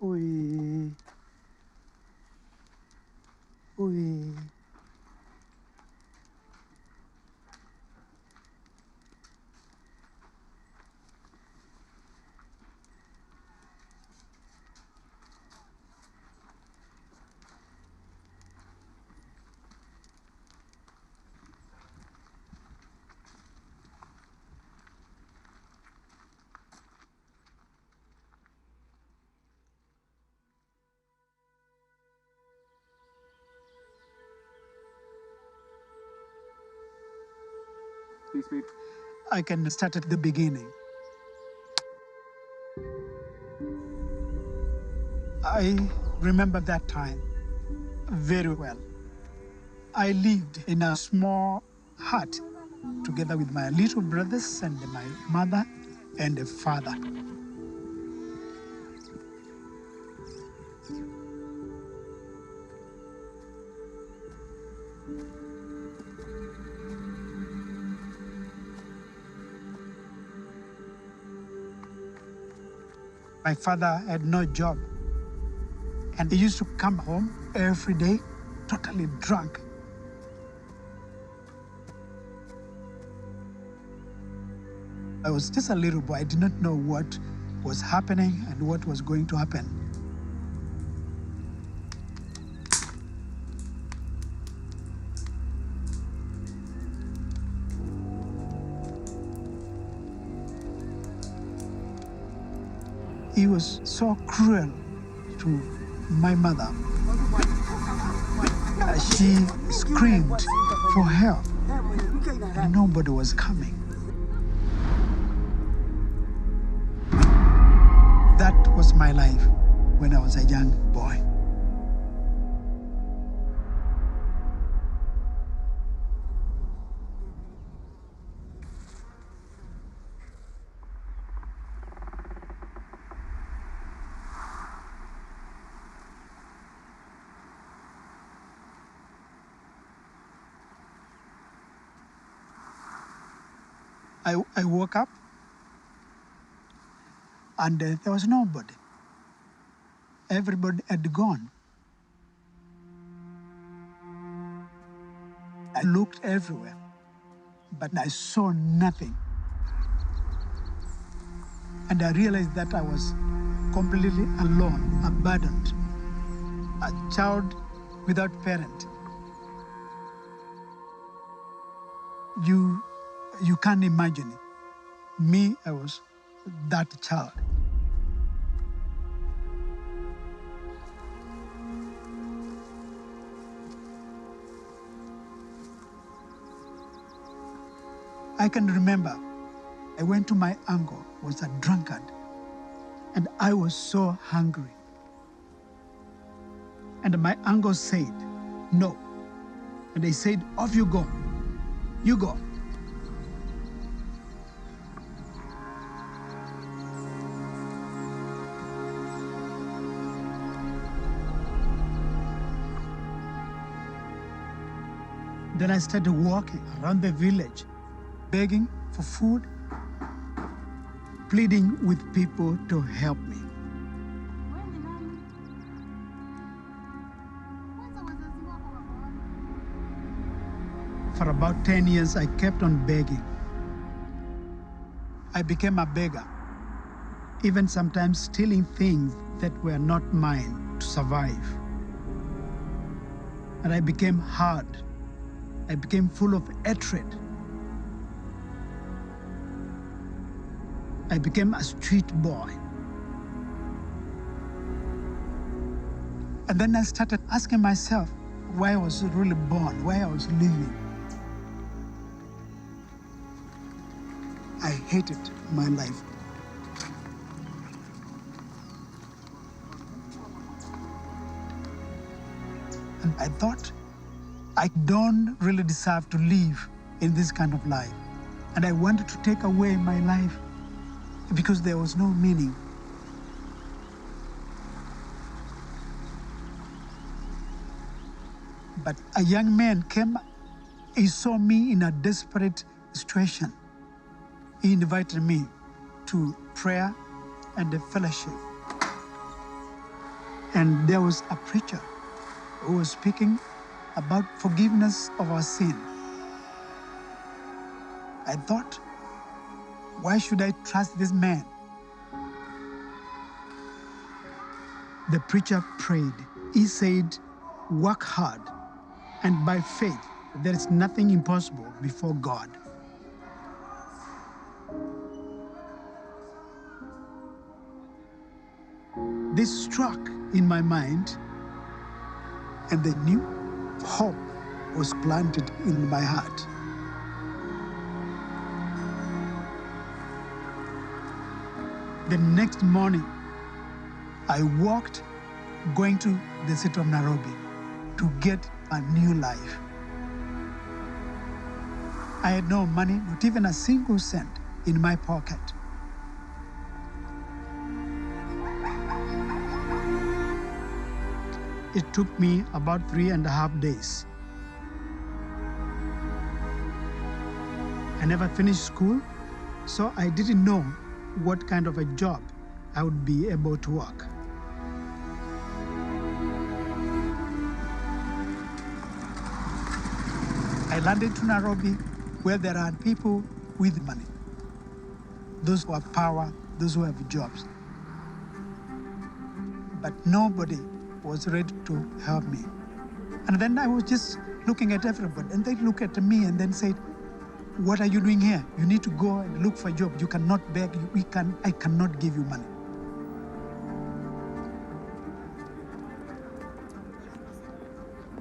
Ui. Ui. Please wait. I can start at the beginning. I remember that time very well. I lived in a small hut together with my little brothers and my mother and a father. My father had no job, and he used to come home every day totally drunk. I was just a little boy. I did not know what was happening and what was going to happen. He was so cruel to my mother. She screamed for help, and nobody was coming. That was my life when I was a young boy. I woke up, and there was nobody. Everybody had gone. I looked everywhere, but I saw nothing. And I realized that I was completely alone, abandoned, a child without parent. You can't imagine it. Me, I was that child. I can remember I went to my uncle, who was a drunkard, and I was so hungry. And my uncle said, no. And they said, off you go. You go. Then I started walking around the village, begging for food, pleading with people to help me. For about 10 years, I kept on begging. I became a beggar, even sometimes stealing things that were not mine to survive. And I became hard. I became full of hatred. I became a street boy. And then I started asking myself why I was really born, why I was living. I hated my life. And I thought, I don't really deserve to live in this kind of life. And I wanted to take away my life because there was no meaning. But a young man came, he saw me in a desperate situation. He invited me to prayer and a fellowship. And there was a preacher who was speaking about forgiveness of our sin. I thought, why should I trust this man? The preacher prayed. He said, work hard, and by faith, there is nothing impossible before God. This struck in my mind, and the new hope was planted in my heart. The next morning, I walked going to the city of Nairobi to get a new life. I had no money, not even a single cent in my pocket. It took me about 3.5 days. I never finished school, so I didn't know what kind of a job I would be able to work. I landed to Nairobi, where there are people with money, those who have power, those who have jobs. But nobody was ready to help me. And then I was just looking at everybody, and they look at me and then said, what are you doing here? You need to go and look for a job. You cannot beg, I cannot give you money.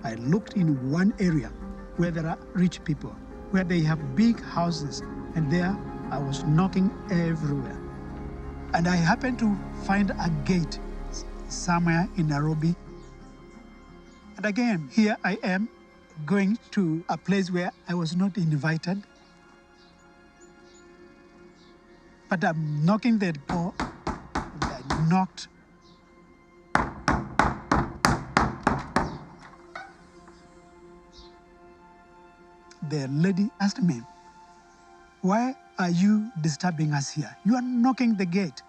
I looked in one area where there are rich people, where they have big houses, and there I was knocking everywhere. And I happened to find a gate somewhere in Nairobi. And again, here I am going to a place where I was not invited. But I'm knocking the door, and I knocked. The lady asked me, why are you disturbing us here? You are knocking the gate.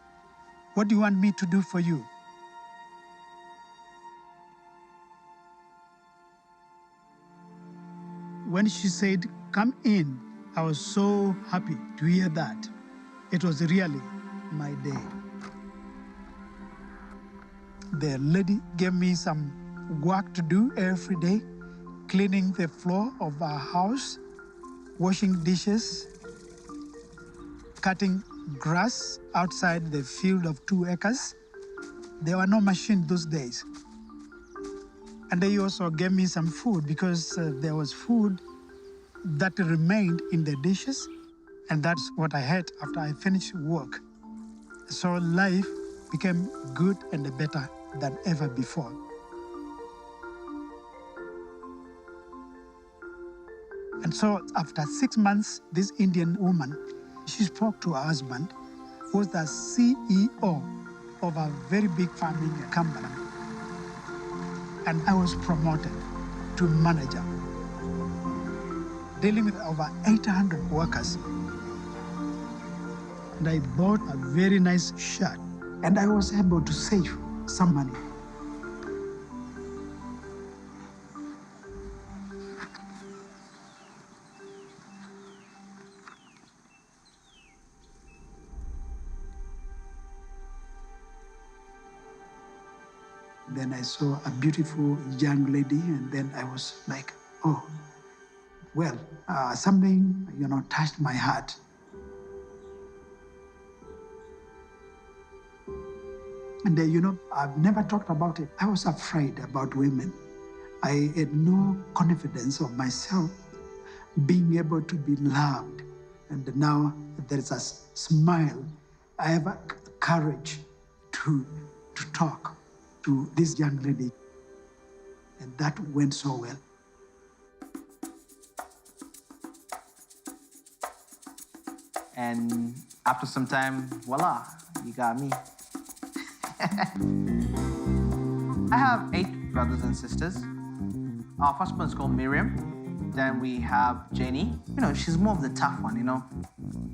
What do you want me to do for you? When she said, come in, I was so happy to hear that. It was really my day. The lady gave me some work to do every day, cleaning the floor of our house, washing dishes, cutting grass outside the field of 2 acres. There were no machines those days. And they also gave me some food because there was food that remained in the dishes, and that's what I had after I finished work. So life became good and better than ever before. And so after 6 months, this Indian woman, she spoke to her husband, who was the CEO of a very big farming company. And I was promoted to manager, dealing with over 800 workers. And I bought a very nice shirt, and I was able to save some money. Then I saw a beautiful young lady, and then I was like, oh, well, something, touched my heart. And I've never talked about it. I was afraid about women. I had no confidence of myself being able to be loved. And now there is a smile. I have a courage to talk to this young lady. And that went so well. And after some time, voila, you got me. I have 8 brothers and sisters. Our first one is called Miriam. Then we have Jenny. She's more of the tough one,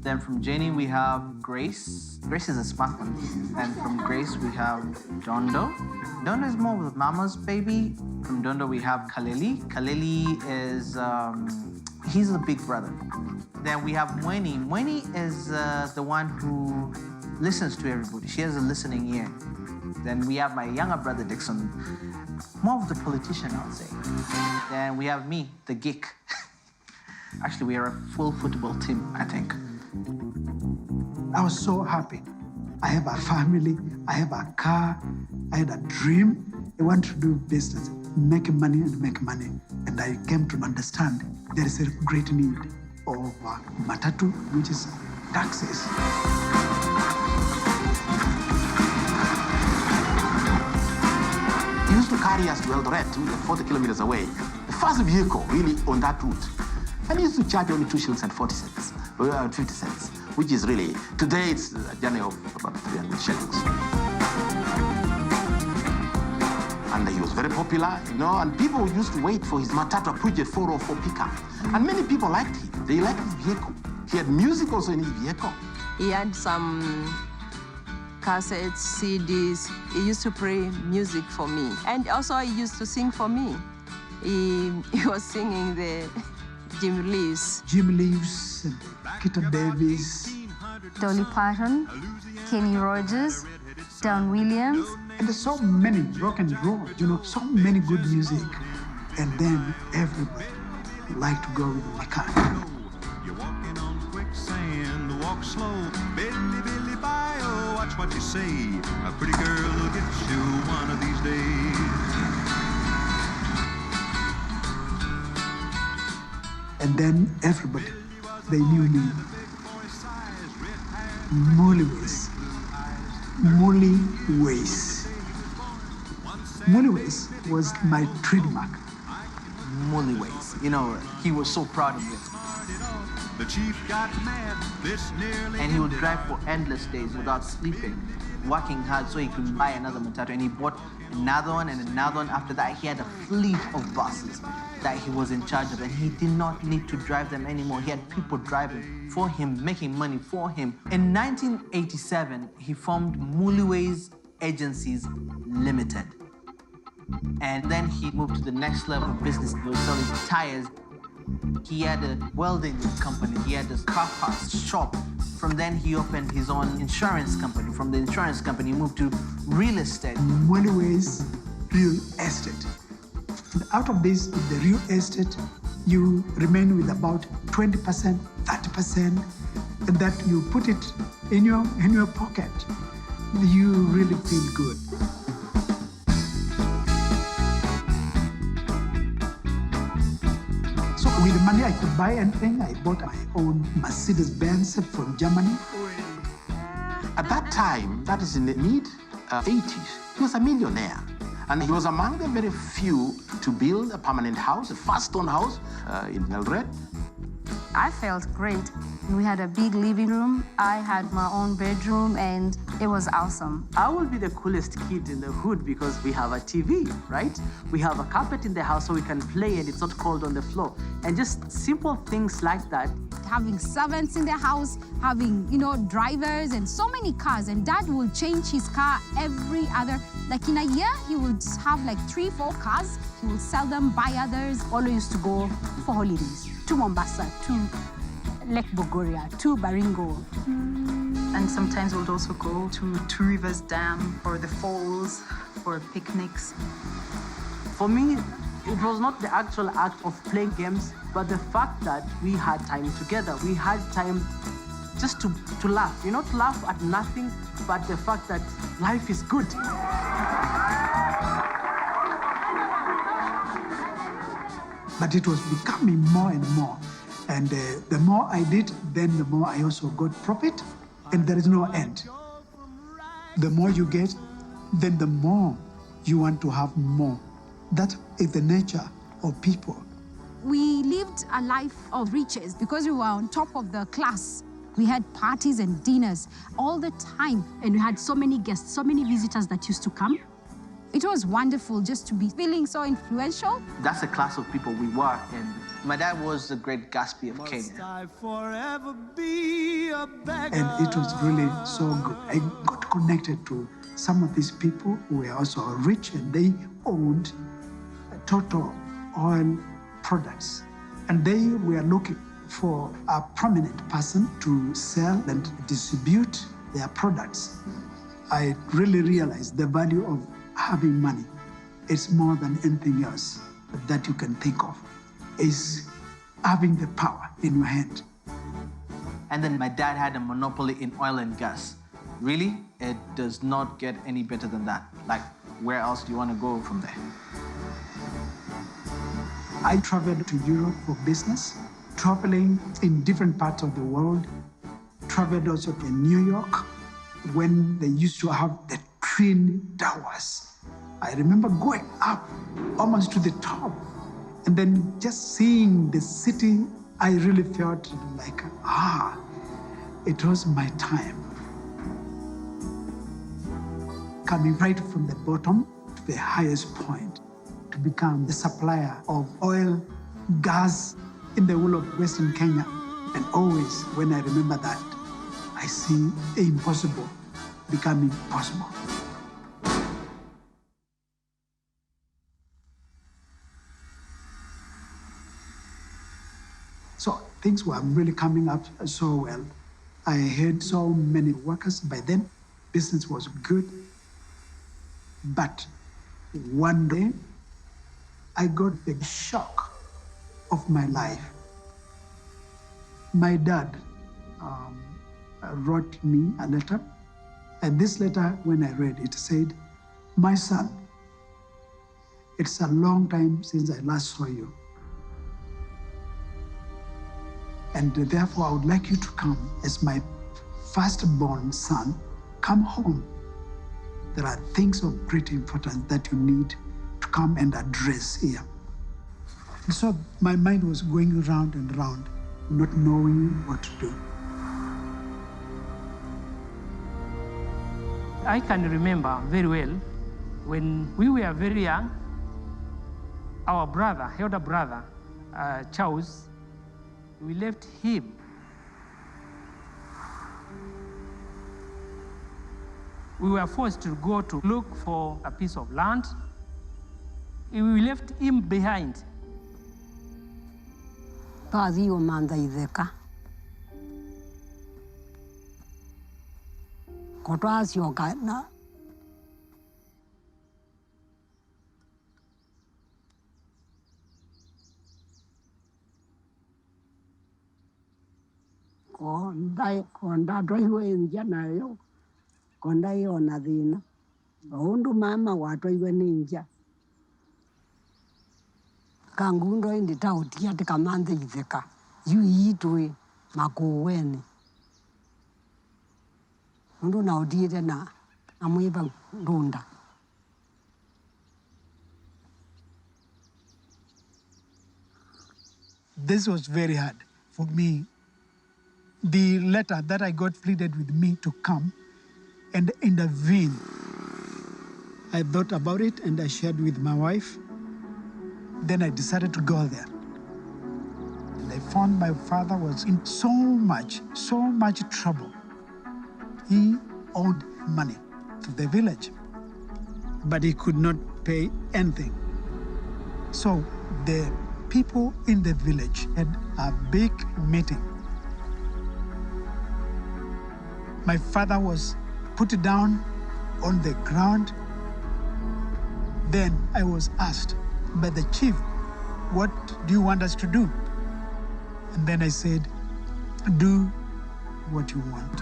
Then from Jenny, we have Grace. Grace is a smart one. And from Grace, we have Dondo. Dondo is more with Mama's baby. From Dondo, we have Kaleli. Kaleli is, he's the big brother. Then we have Mweni. Mweni is the one who listens to everybody. She has a listening ear. Then we have my younger brother, Dixon. More of the politician, I would say. Then we have me, the geek. Actually, we are a full football team, I think. I was so happy. I have a family, I have a car, I had a dream. I want to do business, make money and make money. And I came to understand there is a great need of matatu, which is taxis. He used to carry us to Eldoret, 40 kilometers away. The first vehicle really on that route. And he used to charge only 2 shillings and 40 cents, 50 cents, which is really, today it's a journey of about 300 shillings. And he was very popular, you know, and people used to wait for his matatu Puget 404 pickup. And many people liked him. They liked his vehicle. He had music also in his vehicle. He had some cassettes, CDs. He used to play music for me. And also he used to sing for me. He was singing the Jim Leaves. Jim Leaves, and Keaton Davis. Dolly Parton, Kenny Rogers, Don Williams. And there's so many rock and roll, you know, so many good music. And then everybody liked to go with my car. You're walking on quicksand, walk slow. Billy, Billy, bye, oh, watch what you say. A pretty girl will get you one of these days. And then everybody, they knew me. Mullyways. Mullyways. Mullyways was my trademark. Mullyways. You know, he was so proud of it. The chief got mad, this nearly And he would drive for endless days without sleeping, working hard so he could buy another matatu. And he bought another one and another one. After that, he had a fleet of buses that he was in charge of, and he did not need to drive them anymore. He had people driving for him, making money for him. In 1987, he formed Mullyways Agencies Limited. And then he moved to the next level of business. He was selling tires. He had a welding company. He had a car parts shop. From then, he opened his own insurance company. From the insurance company, he moved to real estate. Mullyways Real Estate. And out of this, with the real estate, you remain with about 20%, 30%, and that you put it in your pocket. You really feel good. So with the money I could buy anything. I bought my own Mercedes-Benz from Germany. At that time, that is in the mid-80s, he was a millionaire. And he was among the very few to build a permanent house, a first stone house in Eldoret. I felt great. We had a big living room. I had my own bedroom, and it was awesome. I will be the coolest kid in the hood because we have a TV, right? We have a carpet in the house so we can play and it's not cold on the floor. And just simple things like that. Having servants in the house, having, you know, drivers and so many cars. And Dad will change his car every other, like in a year, he would have like 3, 4 cars. He will sell them, buy others. Always used to go for holidays to Mombasa, to Lake Bogoria, to Baringo. And sometimes we'll also go to Two Rivers Dam or the falls for picnics. For me, it was not the actual act of playing games, but the fact that we had time together. We had time just to laugh, you know, to laugh at nothing, but the fact that life is good. But it was becoming more and more. And the more I did, then the more I also got profit, and there is no end. The more you get, then the more you want to have more. That is the nature of people. We lived a life of riches because we were on top of the class. We had parties and dinners all the time. And we had so many guests, so many visitors that used to come. It was wonderful just to be feeling so influential. That's the class of people we were in. My dad was the great Gatsby of Kenya. And it was really so good. I got connected to some of these people who were also rich, and they owned Total Oil products. And they were looking for a prominent person to sell and distribute their products. I really realized the value of having money. It's more than anything else that you can think of. It's having the power in your hand. And then my dad had a monopoly in oil and gas. Really, it does not get any better than that. Like, where else do you want to go from there? I traveled to Europe for business, traveling in different parts of the world. Traveled also to New York when they used to have the Twin Towers. I remember going up almost to the top, and then just seeing the city, I really felt like, it was my time. Coming right from the bottom to the highest point to become the supplier of oil, gas in the whole of Western Kenya. And always, when I remember that, I see the impossible becoming possible. So things were really coming up so well. I had so many workers by then. Business was good. But one day, I got the shock of my life. My dad wrote me a letter. And this letter, when I read it, said, "My son, it's a long time since I last saw you. And therefore, I would like you to come as my firstborn son. Come home. There are things of great importance that you need to come and address here." And so my mind was going round and round, not knowing what to do. I can remember very well when we were very young, our brother, elder brother, Charles, we left him. We were forced to go to look for a piece of land. We left him behind. Padio manda ideka. Kotwas yogana. Konda doi njana yo. Konda yo nadina. Undu mama wato iwe ninja. Kangundo indi tauti ati kamande ideka. Yu itwe makuweni. Undu na udire na amuiba runda. This was very hard for me. The letter that I got pleaded with me to come and intervene. I thought about it and I shared with my wife. Then I decided to go there. And I found my father was in so much trouble. He owed money to the village, but he could not pay anything. So the people in the village had a big meeting. My father was put down on the ground. Then I was asked by the chief, "What do you want us to do?" And then I said, "Do what you want."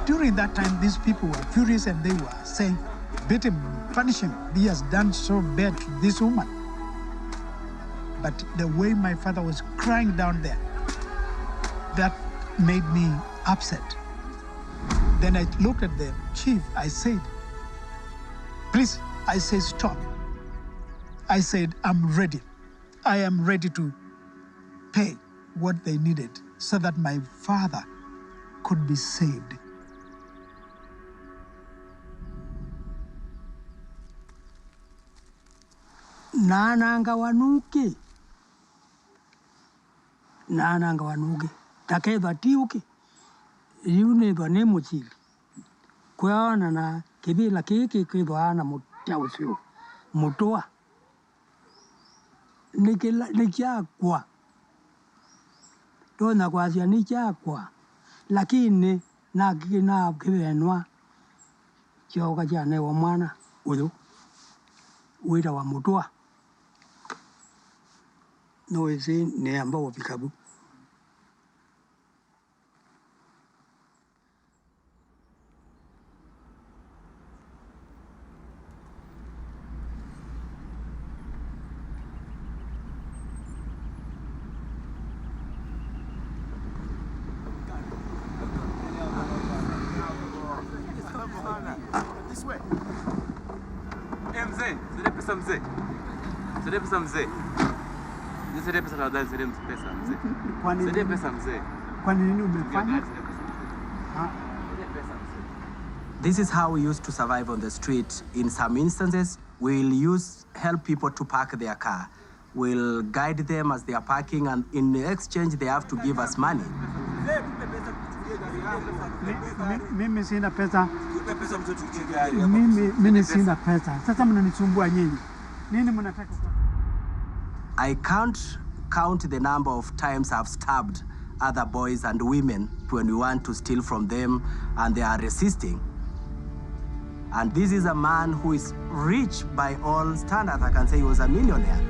During that time, these people were furious and they were saying, "Beat him, punish him. He has done so bad to this woman." But the way my father was crying down there, that made me upset. Then I looked at the chief. I said, "Please," I said, "stop." I said, "I'm ready. I am ready to pay what they needed so that my father could be saved." nananga wanuki takethwa tiuki riu nithwa ni muchili kweona na kivila kiki kwithwa na mutaucio mutwa nikiakwa tona kwacia nikiakwa lakini na kivenwa kioka kyanewa mwana uyu wira wa mutwa no isi ni amba wapikabu. Mzee, zile pesa mzee. Zile pesa mzee. Zile pesa la dance, zile pesa mzee. Zile pesa mzee. Kwa nini umefanya? This is how we used to survive on the street. In some instances, we'll help people to park their car. We'll guide them as they are parking, and in exchange, they have to give us money. Mimi sina pesa. Mimi sina pesa. Sasa mnanisumbua nyinyi. Nini mnataka? I can't count the number of times I've stabbed other boys and women when we want to steal from them and they are resisting. And this is a man who is rich by all standards. I can say he was a millionaire.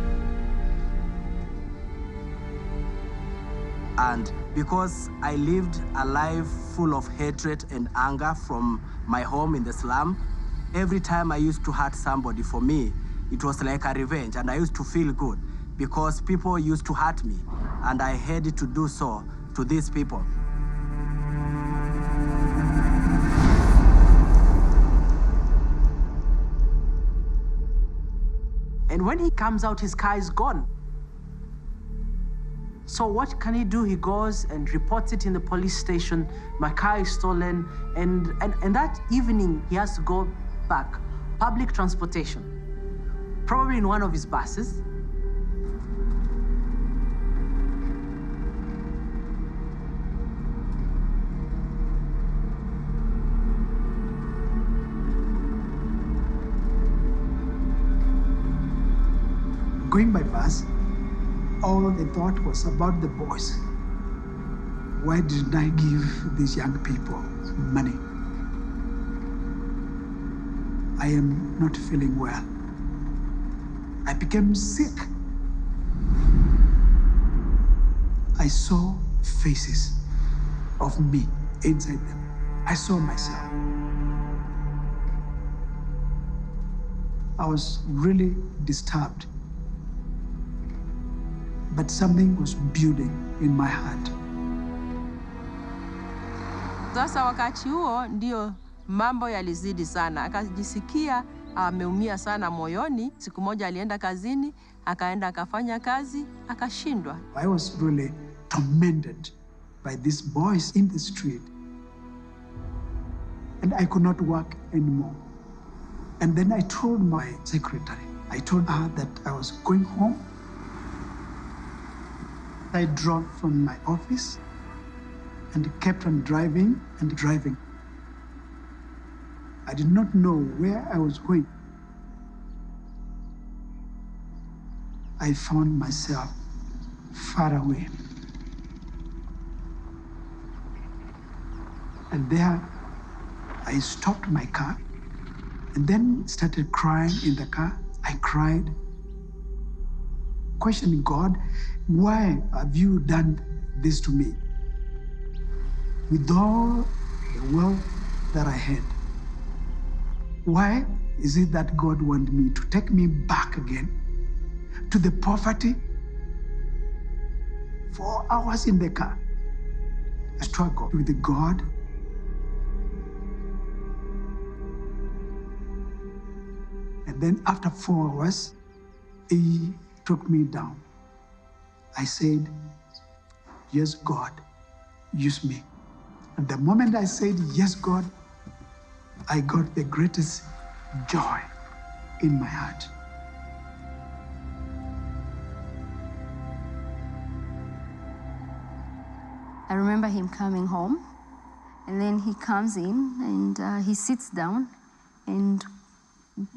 And because I lived a life full of hatred and anger from my home in the slum, every time I used to hurt somebody, for me, it was like a revenge, and I used to feel good because people used to hurt me, and I had to do so to these people. And when he comes out, his car is gone. So what can he do? He goes and reports it in the police station. My car is stolen. And that evening, he has to go back. Public transportation. Probably in one of his buses. Going by bus, all the thought was about the boys. Why didn't I give these young people money? I am not feeling well. I became sick. I saw faces of me inside them. I saw myself. I was really disturbed. But something was building in my heart. Sasa wakati huo ndio mambo yalizidi sana. Akajisikia ameumia sana moyoni. Siku moja alienda kazini, akaenda akafanya kazi, akashindwa. I was really tormented by these boys in the street. And I could not work anymore. And then I told my secretary, I told her that I was going home. I drove from my office and kept on driving and driving. I did not know where I was going. I found myself far away. And there, I stopped my car and then started crying in the car. I cried, questioning God, why have you done this to me? With all the wealth that I had, why is it that God wanted me to take me back again to the poverty? 4 hours in the car, I struggled with God. And then after 4 hours, He took me down. I said, yes, God, use me. And the moment I said, yes, God, I got the greatest joy in my heart. remember him coming home, and then he comes in and he sits down, and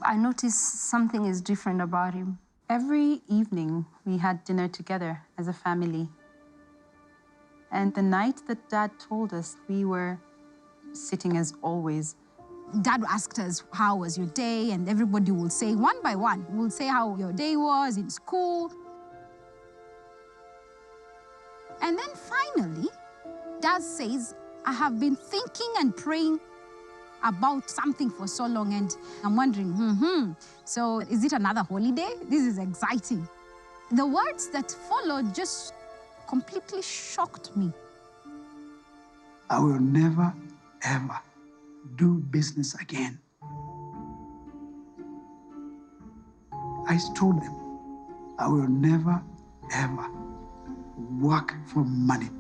I noticed something is different about him. Every evening, we had dinner together as a family. And the night that Dad told us, we were sitting as always. Dad asked us, how was your day? And everybody will say, one by one, will say how your day was in school. And then finally, Dad says, I have been thinking and praying about something for so long, and I'm wondering, so is it another holiday? This is exciting. The words that followed just completely shocked me. I will never, ever do business again. I told them, I will never, ever work for money.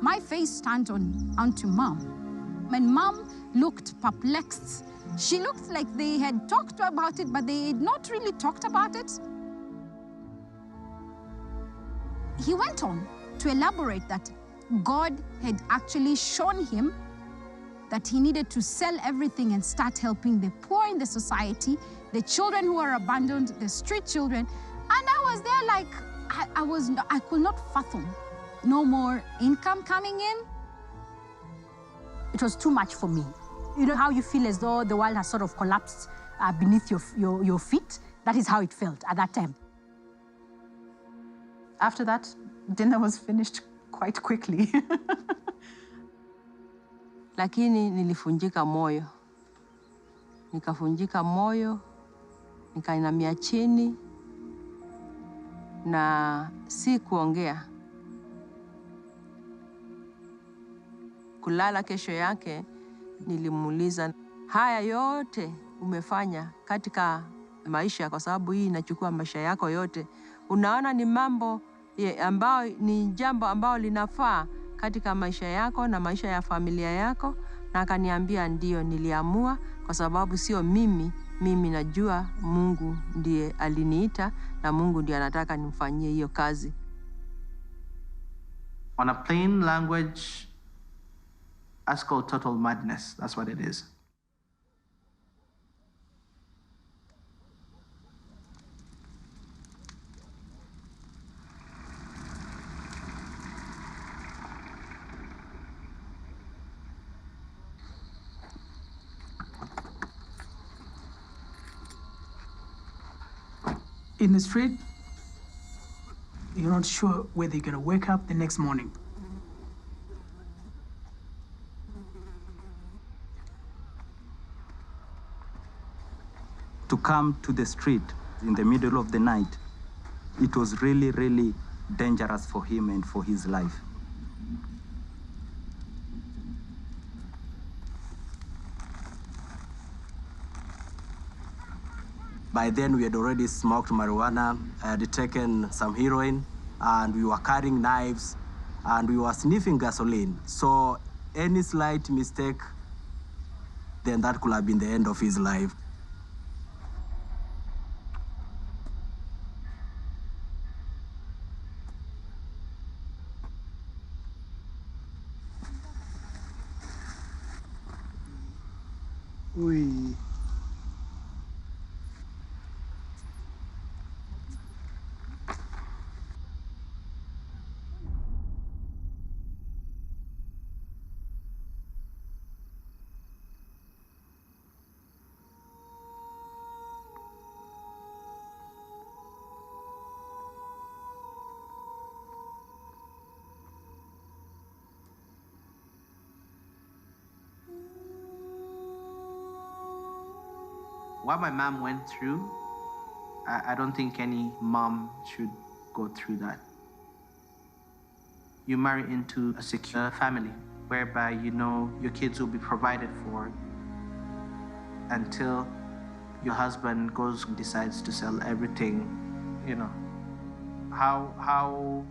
My face turned onto Mom, and Mom looked perplexed. She looked like they had talked about it, but they had not really talked about it. He went on to elaborate that God had actually shown him that he needed to sell everything and start helping the poor in the society, the children who are abandoned, the street children. And I was there like, I could not fathom. No more income coming in. It was too much for me. You know how you feel as though the world has sort of collapsed beneath your feet? That is how it felt at that time. After that, dinner was finished quite quickly. Lakini nilifunjika moyo. Nikafunjika moyo, nikainamia chini, na si kuongea. Kulala kesho yake, nilimuuliza, haya yote umefanya katika maisha, kwa sababu hii inachukua maisha yako yote. Unaona ni mambo ambayo ni jambo ambalo linafaa katika maisha yako na maisha ya familia yako? Na akaniambia ndio, niliamua kwa sababu sio mimi najua Mungu ndiye aliniita na Mungu ndiye anataka nimfanyie hiyo kazi. On a plain language, that's called total madness. That's what it is. In the street, you're not sure whether you're gonna wake up the next morning. To come to the street in the middle of the night, it was really, really dangerous for him and for his life. By then, we had already smoked marijuana, had taken some heroin, and we were carrying knives, and we were sniffing gasoline. So any slight mistake, then that could have been the end of his life. We What my mom went through, I don't think any mom should go through that. You marry into a secure family whereby you know your kids will be provided for until your husband goes and decides to sell everything. You know, how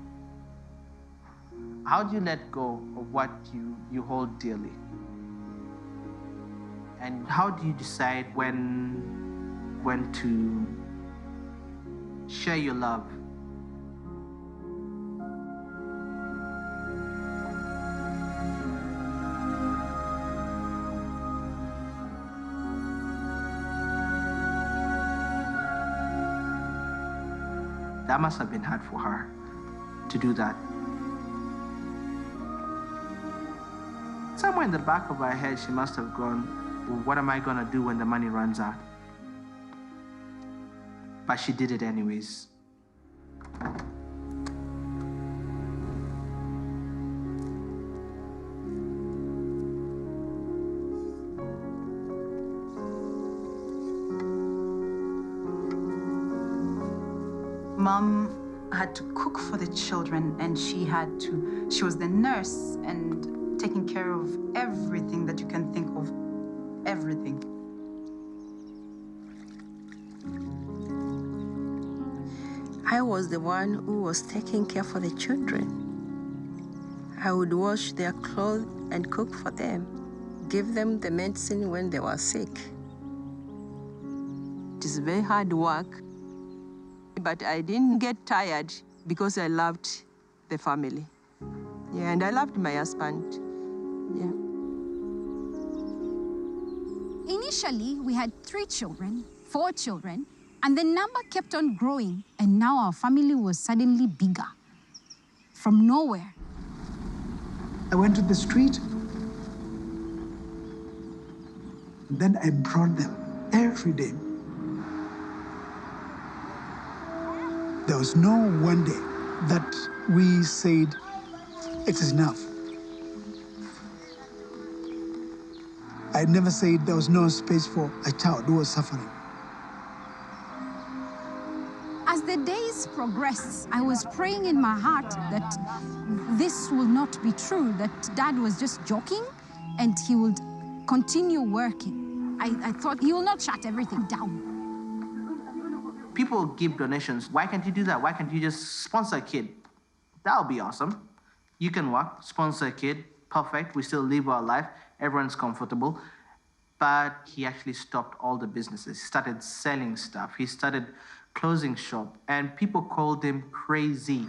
do you let go of what you hold dearly? And how do you decide when to Share your love. That must have been hard for her to do that. Somewhere in the back of her head, she must have gone, well, what am I going to do when the money runs out? But she did it anyways. Mom had to cook for the children, and she was the nurse and taking care of everything that you can think of, everything. I was the one who was taking care for the children. I would wash their clothes and cook for them, give them the medicine when they were sick. It is very hard work, but I didn't get tired because I loved the family. Yeah, and I loved my husband. Yeah. Initially, we had 3 children, 4 children, and the number kept on growing, and now our family was suddenly bigger. From nowhere. I went to the street, then I brought them every day. There was no one day that we said, it is enough. I never said there was no space for a child who was suffering. As the days progressed, I was praying in my heart that this will not be true, that Dad was just joking and he would continue working. I thought he will not shut everything down. People give donations. Why can't you do that? Why can't you just sponsor a kid? That would be awesome. You can work, sponsor a kid, perfect. We still live our life. Everyone's comfortable. But he actually stopped all the businesses. He started selling stuff. He started closing shop, and people called him crazy.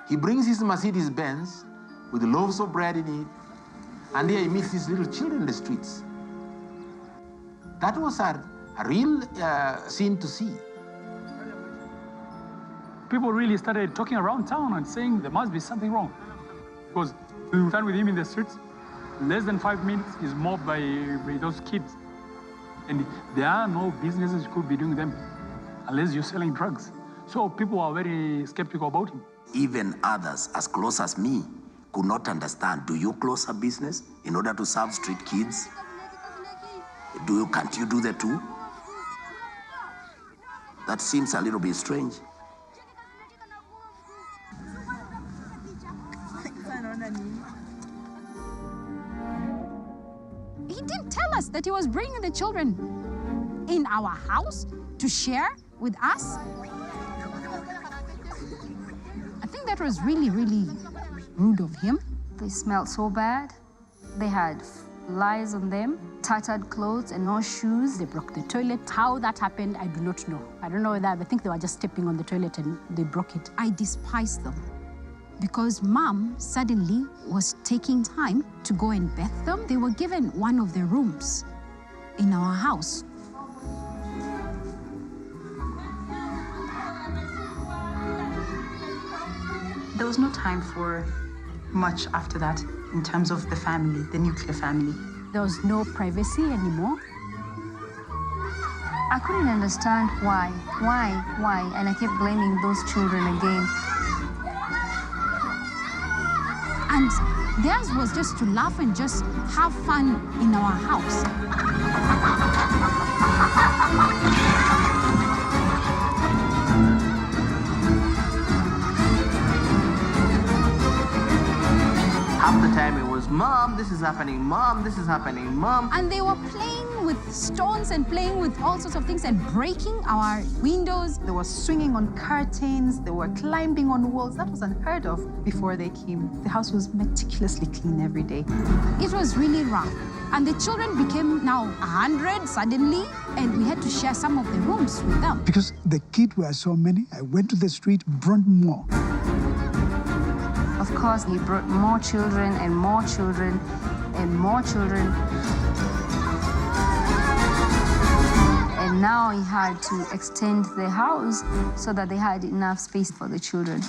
He brings his Mercedes Benz with loaves of bread in it, and there he meets these little children in the streets. That was a real scene to see. People really started talking around town and saying there must be something wrong. Because we stand with him in the streets, less than 5 minutes, he's mobbed by those kids. And there are no businesses you could be doing them unless you're selling drugs. So people are very skeptical about him. Even others as close as me could not understand. Do you close a business in order to serve street kids? Can't you do that too? That seems a little bit strange. He didn't tell us that he was bringing the children in our house to share with us. I think that was really, really rude of him. They smelled so bad. They had lice on them, tattered clothes and no shoes. They broke the toilet. How that happened, I do not know. I don't know that. I think they were just stepping on the toilet and they broke it. I despise them because Mom suddenly was taking time to go and bath them. They were given one of the rooms in our house. There was no time for much after that in terms of the family, the nuclear family. There was no privacy anymore. I couldn't understand why, and I kept blaming those children again. And theirs was just to laugh and just have fun in our house. Half the time it was Mom, this is happening. Mom, this is happening. Mom. And they were playing with stones and playing with all sorts of things and breaking our windows. They were swinging on curtains. They were climbing on walls. That was unheard of before they came. The house was meticulously clean every day. It was really rough. And the children became now 100 suddenly, and we had to share some of the rooms with them. Because the kids were so many, I went to the street, brought more. Of course, he brought more children and more children and more children. And now he had to extend the house so that they had enough space for the children.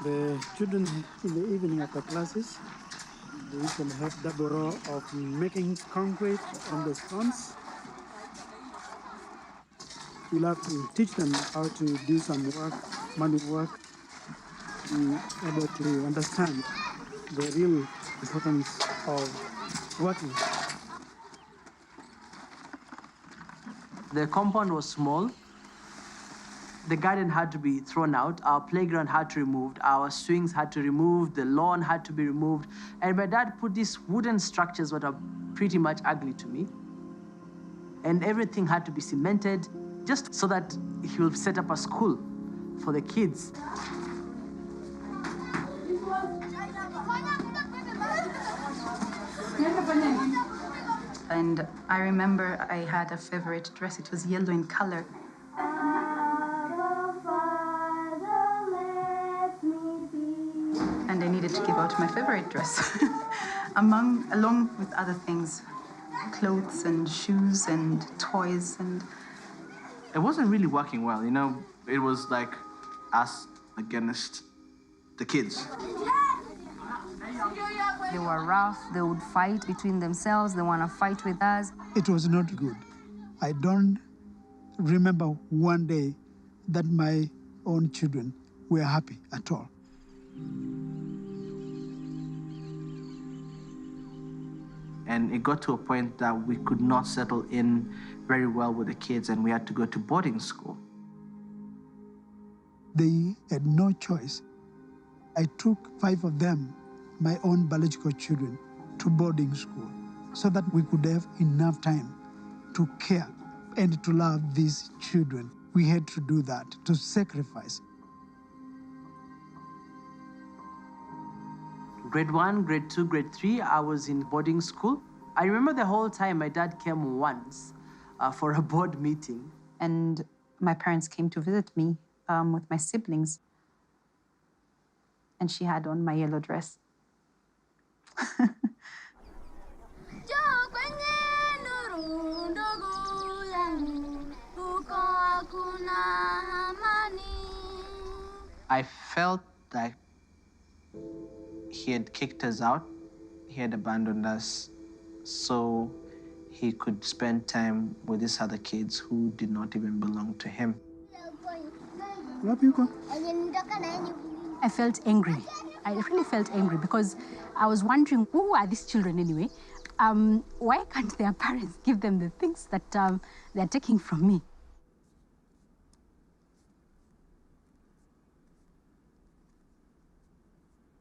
The children in the evening after classes, they usually have double row of making concrete on the stones. We'll have to teach them how to do some work, manual work, be able to understand the real importance of working. The compound was small. The garden had to be thrown out. Our playground had to be removed. Our swings had to be removed. The lawn had to be removed. And my dad put these wooden structures that are pretty much ugly to me. And everything had to be cemented just so that he will set up a school for the kids. And I remember I had a favorite dress. It was yellow in color. And I needed to give out my favorite dress, along with other things, clothes and shoes and toys. And it wasn't really working well, you know. It was like us against the kids. They were rough, they would fight between themselves, they want to fight with us. It was not good. I don't remember one day that my own children were happy at all. And it got to a point that we could not settle in very well with the kids, and we had to go to boarding school. They had no choice. I took 5 of them, my own biological children, to boarding school so that we could have enough time to care and to love these children. We had to do that, to sacrifice. Grade 1, grade 2, grade 3, I was in boarding school. I remember the whole time my dad came once for a board meeting. And my parents came to visit me with my siblings. And she had on my yellow dress. I felt like he had kicked us out. He had abandoned us so he could spend time with these other kids who did not even belong to him. I felt angry. I really felt angry because I was wondering, who are these children anyway? Why can't their parents give them the things that they're taking from me?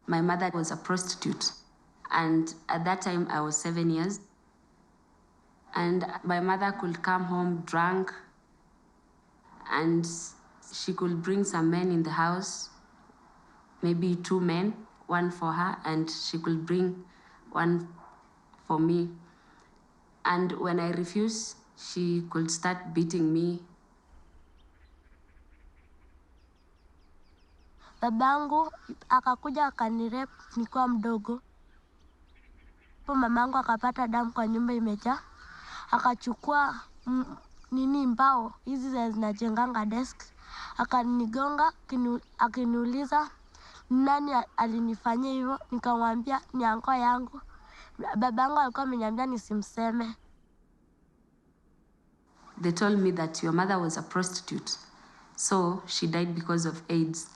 My mother was a prostitute, and at that time I was 7 years. And my mother could come home drunk, and she could bring some men in the house, maybe 2 men, 1 for her, and she could bring 1 for me. And when I refused, she could start beating me. Babangu akakuja akanirep nikiwa mdogo. Po mamangu akapata damu kwa nyumba imejaa. Akachukua mbao hizi zinajenganga desk. Akanigonga akiniuliza nani alinifanyia hivyo. Nikamwambia ni anko yangu. Babangu alikuwa ameniambia nisimseme. They told me that your mother was a prostitute, so she died because of AIDS.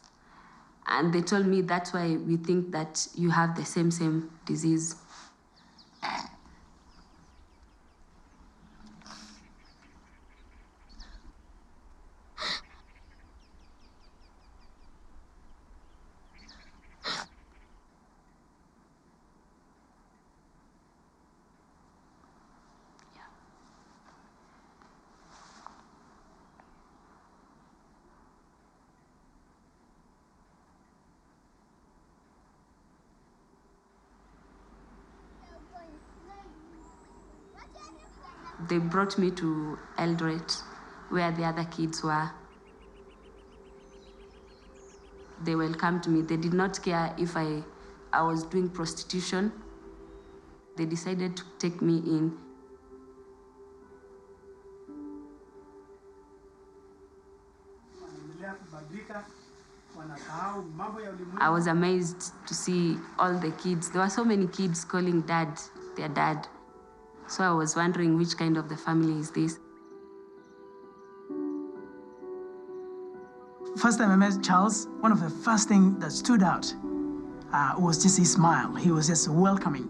And they told me that's why we think that you have the same disease. They brought me to Eldoret, where the other kids were. They welcomed me. They did not care if I was doing prostitution. They decided to take me in. I was amazed to see all the kids. There were so many kids calling dad, their dad. So I was wondering which kind of the family is this. First time I met Charles, one of the first things that stood out was just his smile. He was just welcoming.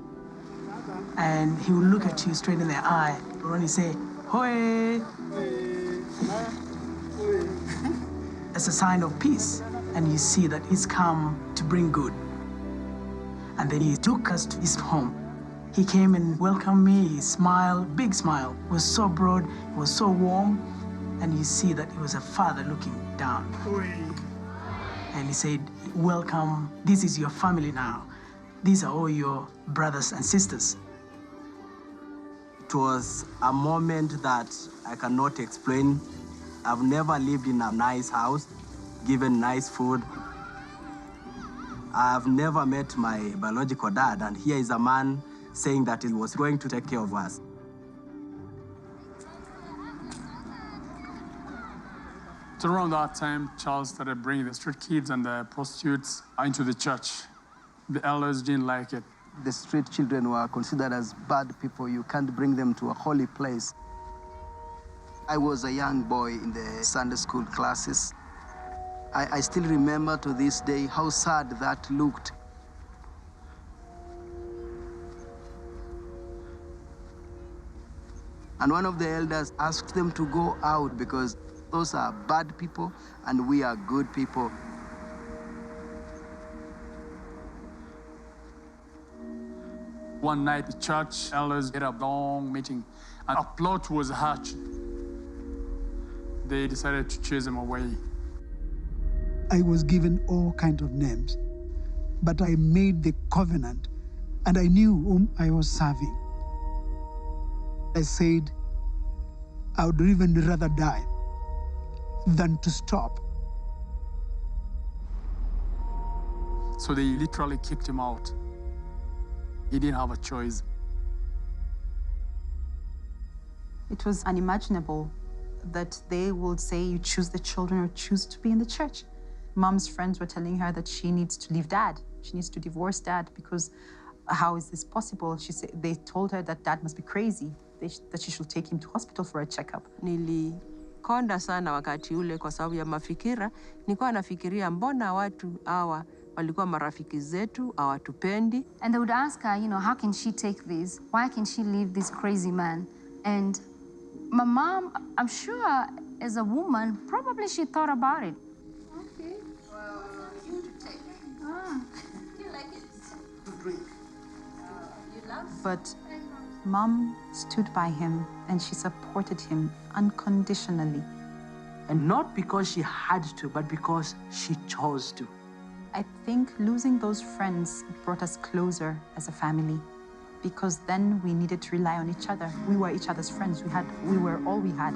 And he would look at you straight in the eye when he say, "Hoi!" It's a sign of peace. And you see that he's come to bring good. And then he took us to his home. He came and welcomed me. He smiled, big smile. It was so broad, it was so warm. And you see that he was a father looking down. And he said, "Welcome, this is your family now. These are all your brothers and sisters." It was a moment that I cannot explain. I've never lived in a nice house, given nice food. I've never met my biological dad, and here is a man saying that he was going to take care of us. So around that time, Charles started bringing the street kids and the prostitutes into the church. The elders didn't like it. The street children were considered as bad people. You can't bring them to a holy place. I was a young boy in the Sunday school classes. I still remember to this day how sad that looked. And one of the elders asked them to go out because those are bad people and we are good people. One night, the church elders had a long meeting, and a plot was hatched. They decided to chase him away. I was given all kinds of names, but I made the covenant, and I knew whom I was serving. I said, I would even rather die than to stop. So they literally kicked him out. He didn't have a choice. It was unimaginable that they would say you choose the children or choose to be in the church. Mom's friends were telling her that she needs to leave dad. She needs to divorce dad because how is this possible? They told her that dad must be crazy, that she should take him to hospital for a checkup. Nilikonda sana wakati ule kwa sababu ya mafikira. Nilikuwa nafikiria mbona watu hawa walikuwa marafiki zetu, hawatupendi. And they would ask her, how can she take this? Why can she leave this crazy man? And my mom, I'm sure as a woman, probably she thought about it. Okay. You to take. You like it? To drink. You love? But Mom stood by him and she supported him unconditionally. And not because she had to, but because she chose to. I think losing those friends brought us closer as a family because then we needed to rely on each other. We were each other's friends. We were all we had.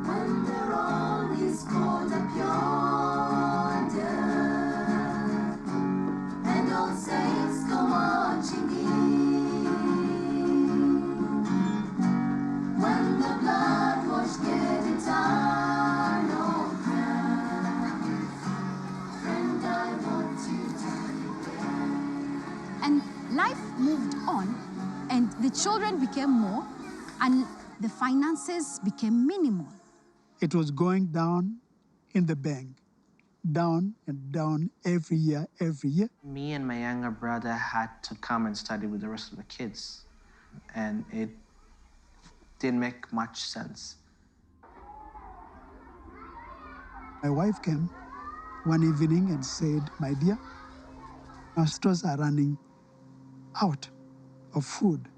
When they're always called up yonder, and old saints go marching in, when the blood was getting tired, old friend, I want you to be. And life moved on, and the children became more, and the finances became minimal. It was going down in the bank, down and down every year, every year. Me and my younger brother had to come and study with the rest of the kids, and it didn't make much sense. My wife came one evening and said, "My dear, our stores are running out of food."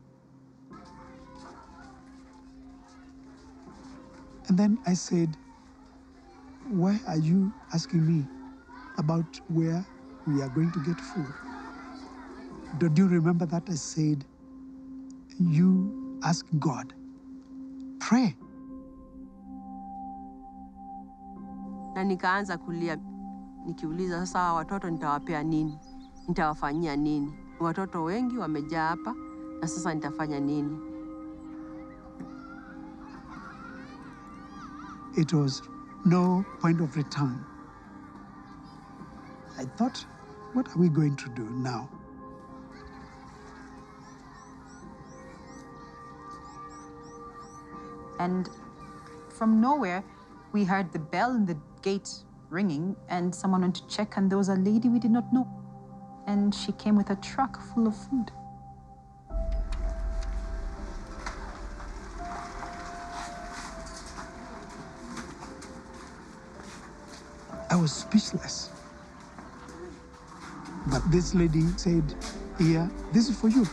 And then I said, "Why are you asking me about where we are going to get food? Don't you remember that I said, you ask God. Pray. Na nikaanza kulia nikiuliza sasa watoto nitawapea nini? Nitawafanyia nini? Watoto wengi wamejaa hapa na sasa nitafanya nini? It was no point of return. I thought, what are we going to do now? And from nowhere, we heard the bell in the gate ringing, and someone went to check, and there was a lady we did not know. And she came with a truck full of food. I was speechless. But this lady said, here, this is for you.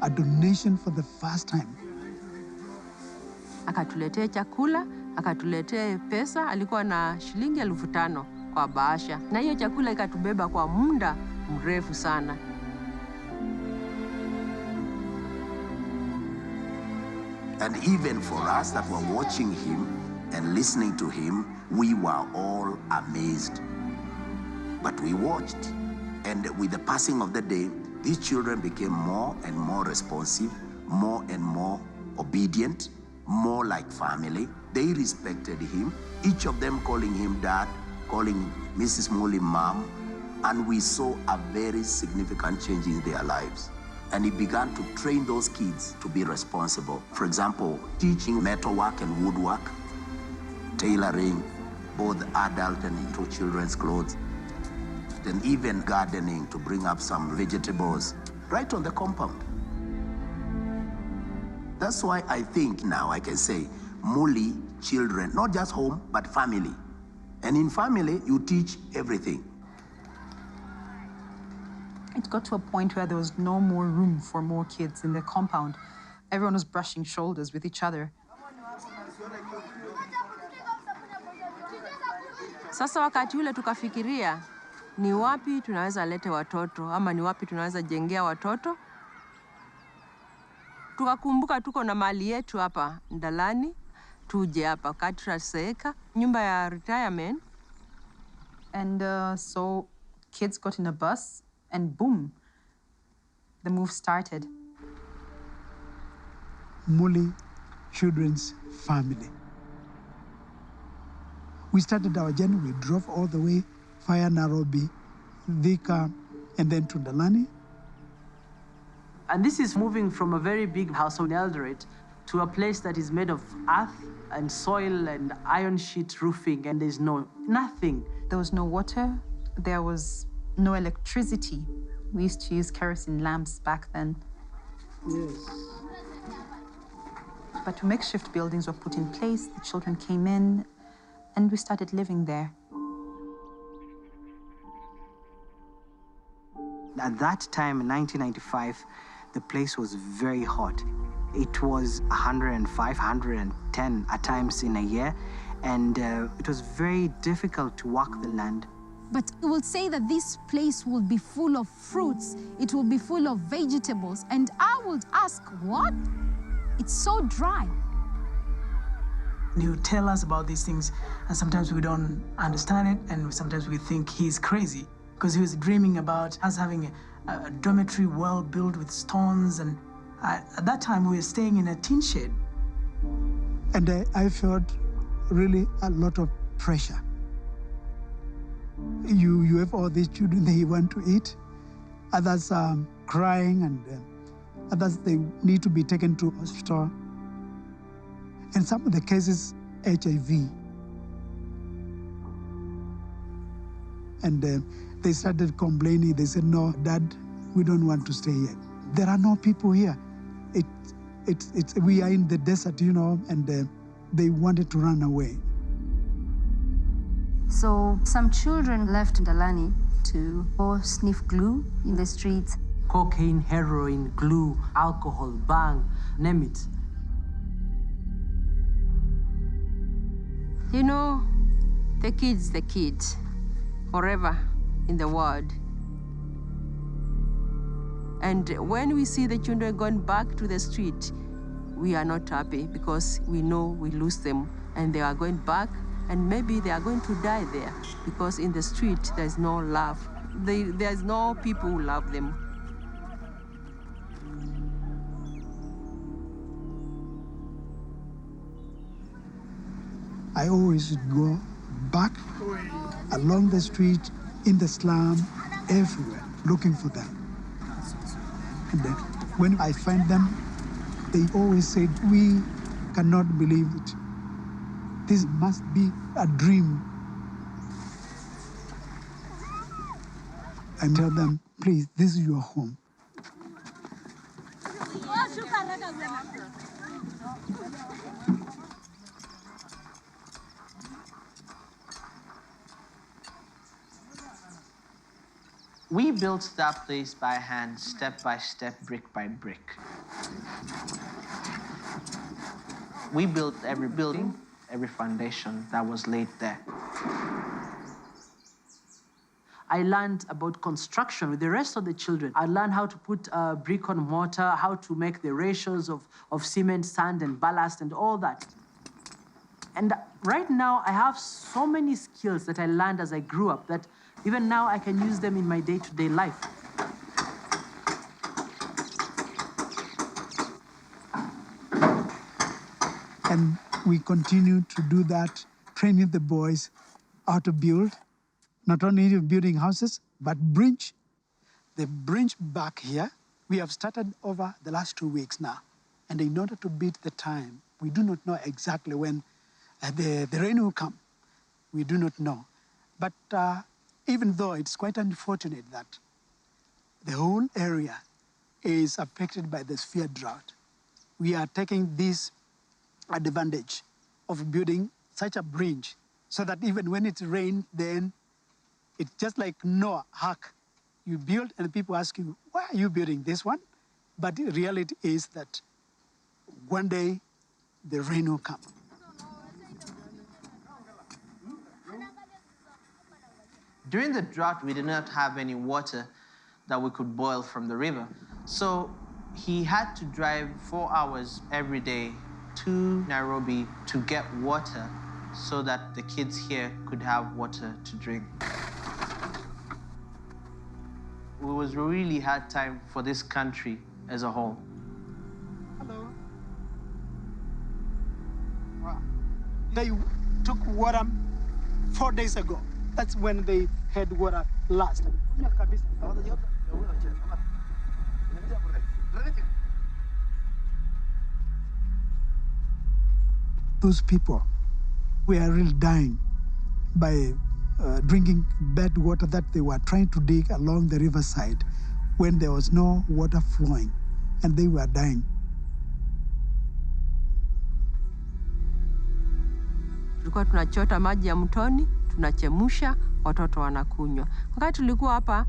A donation for the first time. Akatuletea chakula, akatuletea pesa, alikuwa na shilingi 5,000 kwa bahasha. Na hiyo chakula ikatubeba kwa muda mrefu sana. And even for us that were watching him and listening to him, we were all amazed. But we watched, and with the passing of the day, these children became more and more responsive, more and more obedient, more like family. They respected him, each of them calling him dad, calling Mrs. Muli mom, and we saw a very significant change in their lives. And he began to train those kids to be responsible. For example, teaching metalwork and woodwork, tailoring, both adult and into children's clothes, and even gardening to bring up some vegetables right on the compound. That's why I think now I can say, Muli, children, not just home, but family. And in family, you teach everything. It got to a point where there was no more room for more kids in the compound. Everyone was brushing shoulders with each other. Sasa wakati ule tukafikiria, ni wapi tunaweza lete watoto, ama ni wapi tunaweza jengea watoto. Tukakumbuka tuko na mali yetu hapa Ndalani, tuje hapa Katraseka, nyumba ya retirement. And so kids got in a bus, and boom, the move started. Muli Children's Family. We started our journey. We drove all the way via Nairobi, Thika, and then to Ndalani. And this is moving from a very big house in Eldoret to a place that is made of earth and soil and iron sheet roofing, and there's nothing. There was no water, there was no electricity. We used to use kerosene lamps back then. Yes. But makeshift buildings were put in place, the children came in, and we started living there. At that time, in 1995, the place was very hot. It was 105, 110 at times in a year, and it was very difficult to walk the land. But it will say that this place will be full of fruits, it will be full of vegetables, and I would ask, what? It's so dry. He would tell us about these things, and sometimes we don't understand it, and sometimes we think he's crazy, because he was dreaming about us having a dormitory well built with stones, and at that time we were staying in a tin shed. And I felt really a lot of pressure. You have all these children, they want to eat. Others are crying, and others, they need to be taken to hospital. And some of the cases, HIV. And they started complaining. They said, no, Dad, we don't want to stay here. There are no people here. We are in the desert, you know, and they wanted to run away. So some children left Ndalani to go sniff glue in the streets. Cocaine, heroin, glue, alcohol, bang, name it. You know, the kid's the kid, forever in the world. And when we see the children going back to the street, we are not happy because we know we lose them and they are going back and maybe they are going to die there because in the street there's no love. There's no people who love them. I always go back along the street, in the slum, everywhere, looking for them. And then when I find them, they always said, we cannot believe it. This must be a dream. I tell them, please, this is your home. We built that place by hand, step by step, brick by brick. We built every building, every foundation that was laid there. I learned about construction with the rest of the children. I learned how to put brick on mortar, how to make the ratios of cement, sand, and ballast, and all that. And right now, I have so many skills that I learned as I grew up that even now I can use them in my day-to-day life. And we continue to do that, training the boys how to build, not only building houses, but bridge. The bridge back here, we have started over the last 2 weeks now. And in order to beat the time, we do not know exactly when the rain will come. We do not know. But even though it's quite unfortunate that the whole area is affected by the severe drought, we are taking this advantage of building such a bridge so that even when it rains, then it's just like Noah, Ark. You build and people ask you, why are you building this one? But the reality is that one day the rain will come. During the drought, we did not have any water that we could boil from the river. So he had to drive 4 hours every day to Nairobi to get water so that the kids here could have water to drink. It was a really hard time for this country as a whole. Hello. Wow. They took water 4 days ago. That's when they had water last. Those people were really dying by drinking bad water that they were trying to dig along the riverside when there was no water flowing, and they were dying. Tulikuwa tunachota maji ya mtoni, tunachemsha, watoto wanakunywa. Wakati tulikuwa hapa,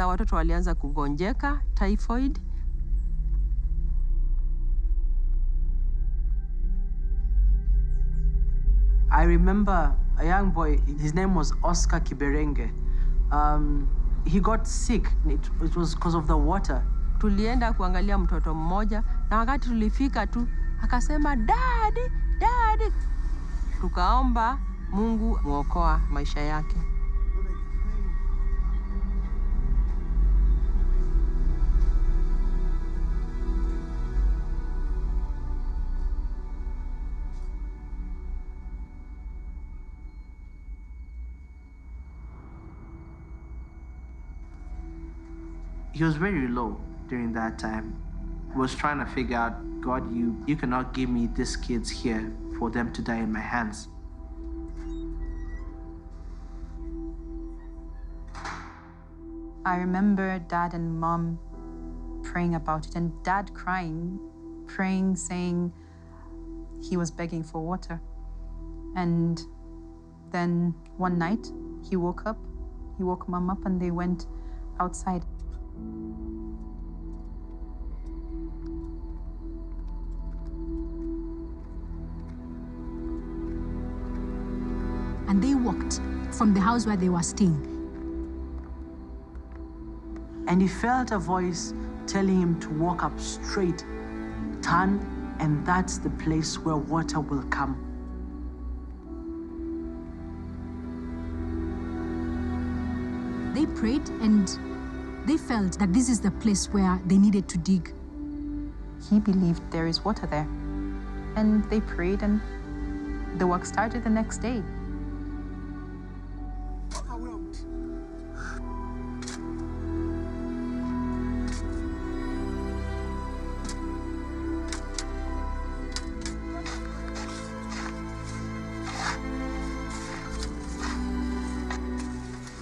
watoto walianza kugonjeka, typhoid. I remember a young boy, his name was Oscar Kiberenge. He got sick. It was because of the water. Tulienda kuangalia mtoto mmoja, na wakati tulifika tu, akasema, Daddy, Daddy. Tukaomba Mungu muokoa maisha yake. He was very low during that time. He was trying to figure out, God, you cannot give me these kids here for them to die in my hands. I remember Dad and Mom praying about it, and Dad crying, praying, saying he was begging for water. And then one night, he woke Mom up, and they went outside. And they walked from the house where they were staying. And he felt a voice telling him to walk up straight, turn, and that's the place where water will come. They prayed and they felt that this is the place where they needed to dig. He believed there is water there. And they prayed, and the work started the next day.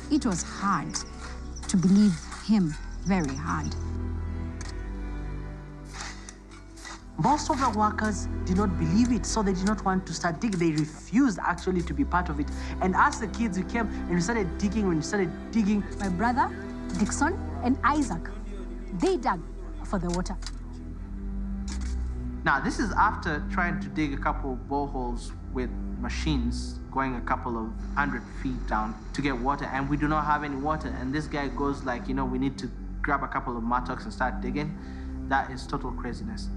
It was hard to believe him, very hard. Most of the workers did not believe it, so they did not want to start digging. They refused actually to be part of it. And as the kids, we came and we started digging. When we started digging, My brother, Dixon, and Isaac, they dug for the water. Now, this is after trying to dig a couple of boreholes with machines, going a couple of 100 feet down to get water, and we do not have any water. And this guy goes like, we need to grab a couple of mattocks and start digging. That is total craziness.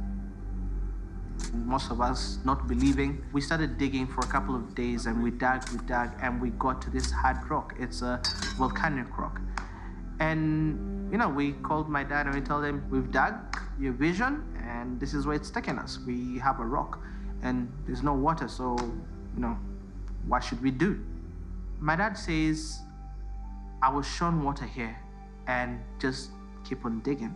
Most of us not believing. We started digging for a couple of days, and we dug, and we got to this hard rock. It's a volcanic rock. And, we called my dad and we told him, we've dug your vision, and this is where it's taken us. We have a rock, and there's no water, so, what should we do? My dad says, I was shown water here, and just keep on digging.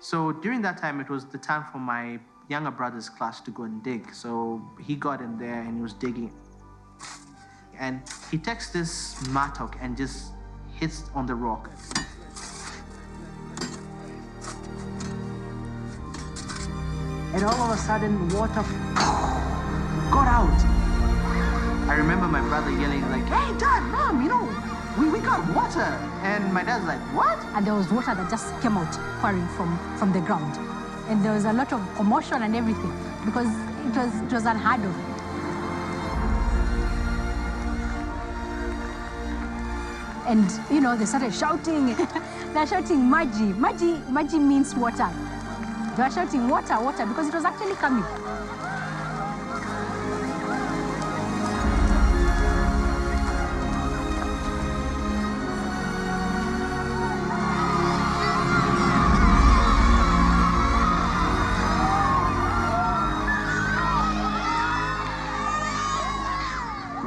So during that time, it was the time for my younger brother's class to go and dig. So he got in there and he was digging. And he takes this mattock and just hits on the rock. and all of a sudden, water got out. I remember my brother yelling like, "Hey, Dad, Mom, we got water." And my dad's like, "What?" And there was water that just came out pouring from the ground. And there was a lot of commotion and everything because it was unheard of. And, they started shouting. They're shouting, "Maji." Maji means water. They were shouting, "Water, water," because it was actually coming.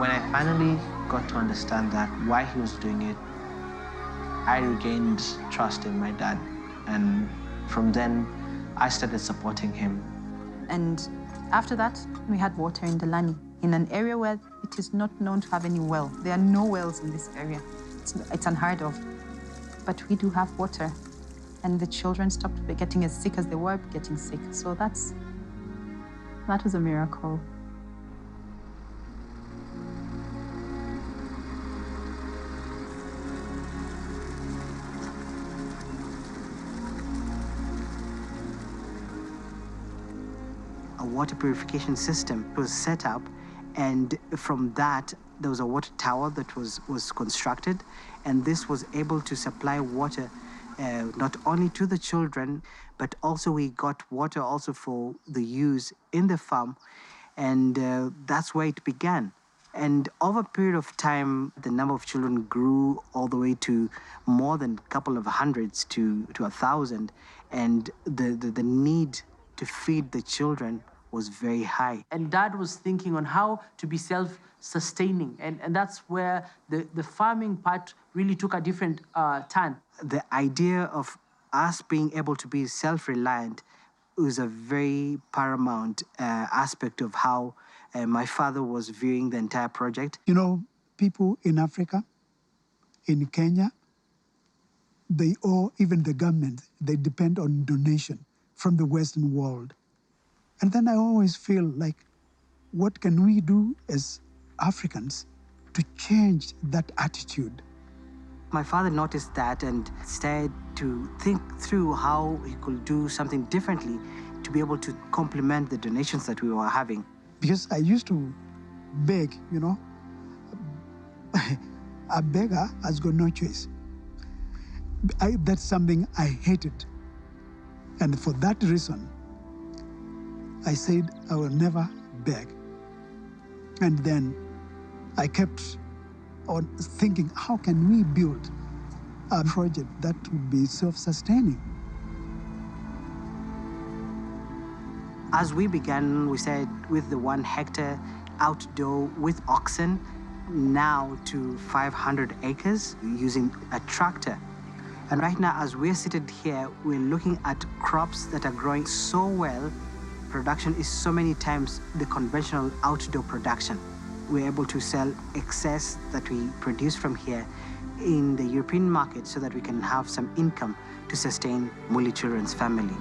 When I finally got to understand that why he was doing it, I regained trust in my dad. And from then, I started supporting him. And after that, we had water in Delani, in an area where it is not known to have any well. There are no wells in this area. It's unheard of. But we do have water. And the children stopped getting as sick as they were getting sick. So that was a miracle. A water purification system was set up, and from that there was a water tower that was constructed, and this was able to supply water not only to the children, but also we got water also for the use in the farm, and that's where it began. And over a period of time, the number of children grew all the way to more than a couple of hundreds to 1,000, and the need to feed the children was very high. And Dad was thinking on how to be self-sustaining. And that's where the farming part really took a different turn. The idea of us being able to be self-reliant was a very paramount aspect of how my father was viewing the entire project. People in Africa, in Kenya, they owe even the government, they depend on donation from the Western world. And then I always feel like, what can we do as Africans to change that attitude? My father noticed that and started to think through how he could do something differently to be able to complement the donations that we were having. Because I used to beg, a beggar has got no choice. That's something I hated. And for that reason, I said I will never beg. And then I kept on thinking, how can we build a project that would be self-sustaining? As we began, we said with the 1 hectare outdoor with oxen, now to 500 acres using a tractor. And right now, as we're seated here, we're looking at crops that are growing so well. Production is so many times the conventional outdoor production. We're able to sell excess that we produce from here in the European market so that we can have some income to sustain Muli children's family.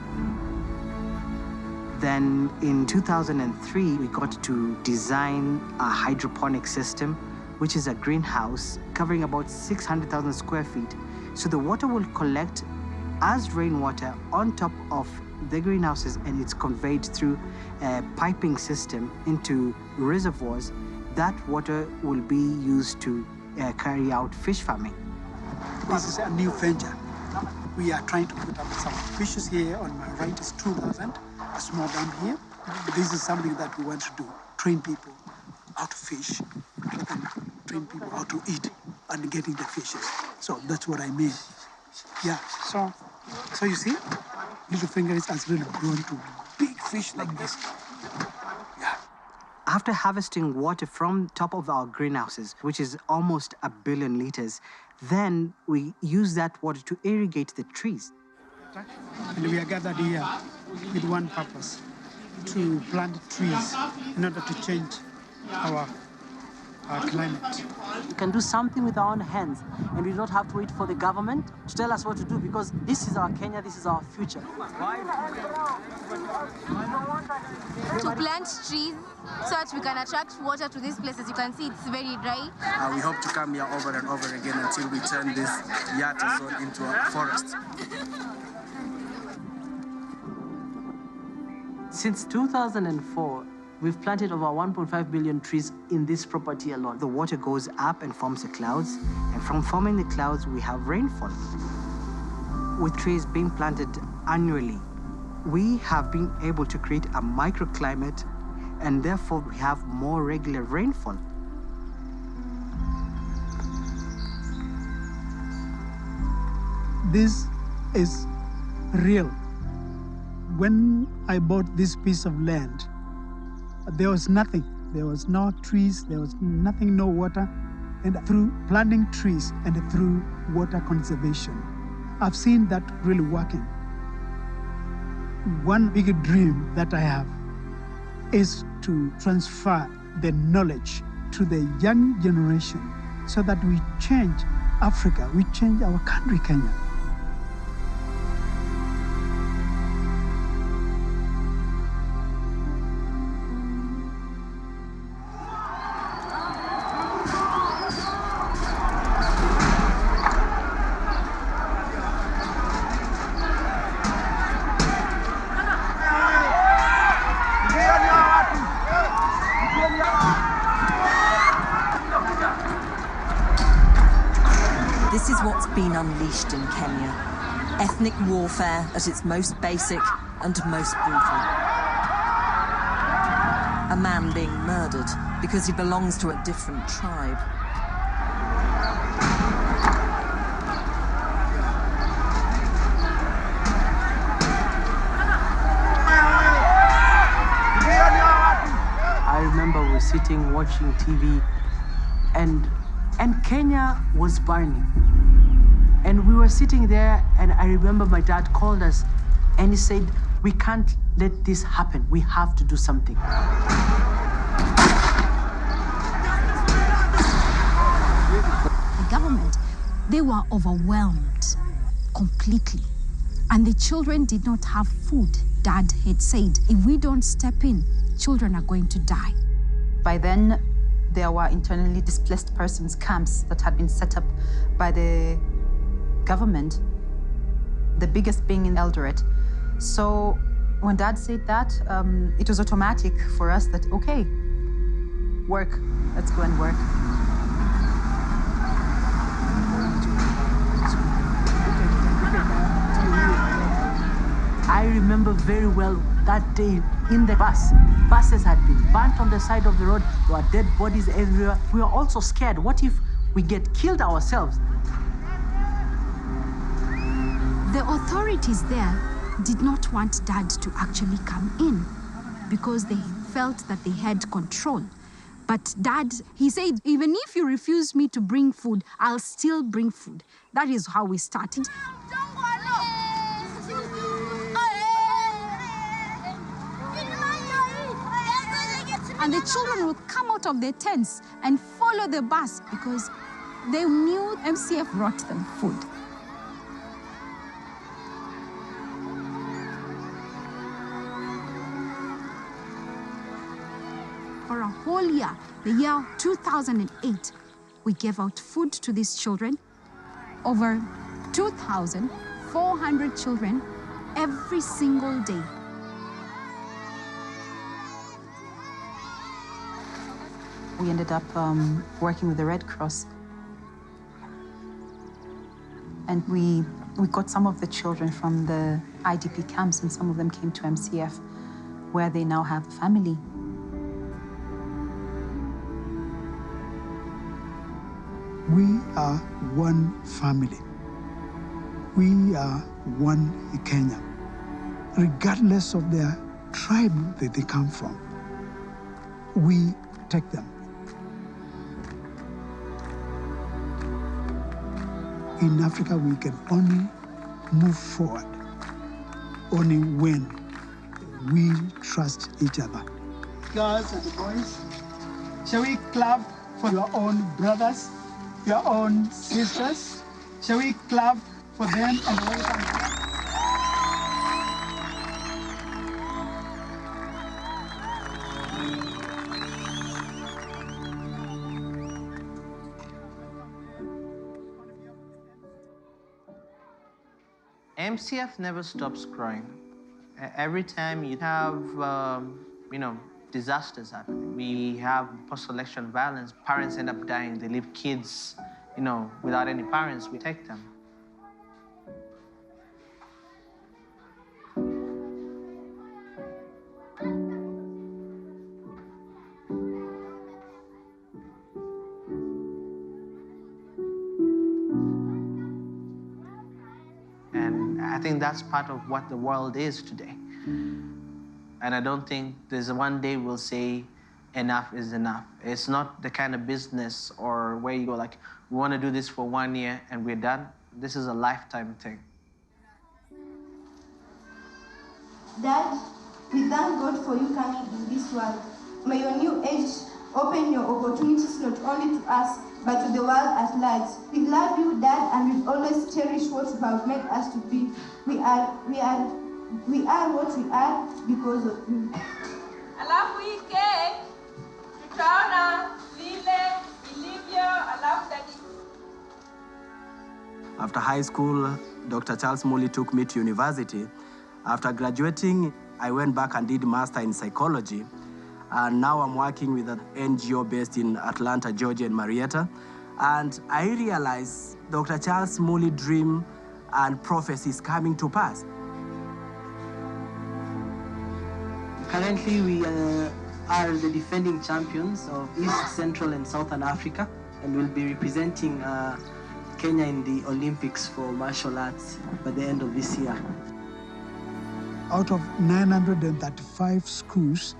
Then in 2003, we got to design a hydroponic system, which is a greenhouse covering about 600,000 square feet. So the water will collect as rainwater on top of the greenhouses, and it's conveyed through a piping system into reservoirs. That water will be used to carry out fish farming. This is a new venture. We are trying to put up some fishes here. On my right is 2,000, a small dam here. This is something that we want to do, train people how to fish, and train people how to eat and getting the fishes. So that's what I mean. Yeah, so you see, little fingers has really grown to big fish like this. Yeah. After harvesting water from top of our greenhouses, which is almost 1 billion liters, then we use that water to irrigate the trees. And we are gathered here with one purpose, to plant trees in order to change our climate. We can do something with our own hands, and we don't have to wait for the government to tell us what to do, because this is our Kenya, this is our future. To plant trees so that we can attract water to these places. You can see it's very dry. We hope to come here over and over again until we turn this Yata zone into a forest. Since 2004, we've planted over 1.5 billion trees in this property alone. The water goes up and forms the clouds, and from forming the clouds, we have rainfall. With trees being planted annually, we have been able to create a microclimate, and therefore we have more regular rainfall. This is real. When I bought this piece of land, there was nothing. There was no trees, there was nothing, no water. And through planting trees and through water conservation, I've seen that really working. One big dream that I have is to transfer the knowledge to the young generation so that we change Africa, we change our country, Kenya. This is what's been unleashed in Kenya. Ethnic warfare at its most basic and most brutal. A man being murdered because he belongs to a different tribe. I remember we were sitting watching TV, and Kenya was burning. And we were sitting there, and I remember my dad called us and he said, "We can't let this happen. We have to do something." The government, they were overwhelmed completely. And the children did not have food. Dad had said, if we don't step in, children are going to die. By then, there were internally displaced persons camps that had been set up by the government, the biggest being in Eldoret. So when Dad said that, it was automatic for us that, okay, work, let's go and work. I remember very well that day in the bus. Buses had been burnt on the side of the road. There were dead bodies everywhere. We were also scared. What if we get killed ourselves? The authorities there did not want Dad to actually come in because they felt that they had control. But Dad, he said, even if you refuse me to bring food, I'll still bring food. That is how we started. And the children would come out of their tents and follow the bus because they knew MCF brought them food. For a whole year, the year 2008, we gave out food to these children. Over 2,400 children every single day. We ended up working with the Red Cross. And we got some of the children from the IDP camps, and some of them came to MCF, where they now have a family. We are one family. We are one Kenya, regardless of their tribe that they come from. We protect them. In Africa, we can only move forward only when we trust each other. Girls and boys, shall we clap for your own brothers, your own sisters? Shall we clap for them and welcome them? MCF never stops growing. Every time you have, disasters happen. We have post-election violence. Parents end up dying. They leave kids, without any parents. We take them. I think that's part of what the world is today. And I don't think there's one day we'll say enough is enough. It's not the kind of business or where you go like, we want to do this for 1 year and we're done. This is a lifetime thing. Dad, we thank God for you coming in this world. May your new age open your opportunities not only to us, but to the world at large. We love you, Dad, and we always cherish what you have made us to be. We are what we are because of you. Alafu hii cake tutaona vile ilivyo, alafu daddy. After high school, Dr. Charles Muli took me to university. After graduating, I went back and did master in psychology. And now I'm working with an NGO based in Atlanta, Georgia, and Marietta. And I realized Dr. Charles Muli's dream and prophecy is coming to pass. Currently, we are the defending champions of East, Central, and Southern Africa, and we'll be representing Kenya in the Olympics for martial arts by the end of this year. Out of 935 schools,